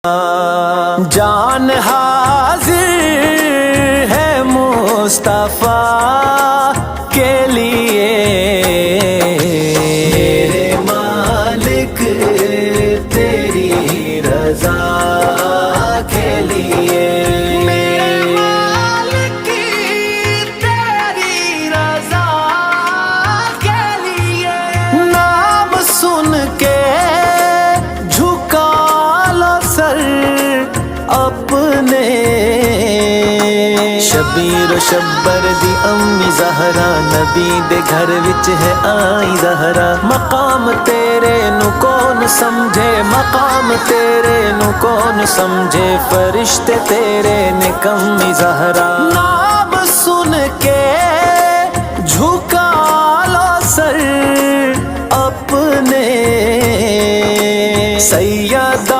जान हाजिर है मुस्तफा के लिए, मेरे मालिक तेरी रजा के लिए, मेरे मालिक तेरी रजा के लिए। नाम सुन के झुका लो सर अपने, शबीर शब्बर दी अम्मी ज़हरा, नबी दे घर विच है आई ज़हरा। मकाम तेरे नु कौन समझे, मकाम तेरे नु कौन समझे, फरिश्ते तेरे ने कम्मी ज़हरा। नाम सुन के झुका लो सर अपने, सैयदा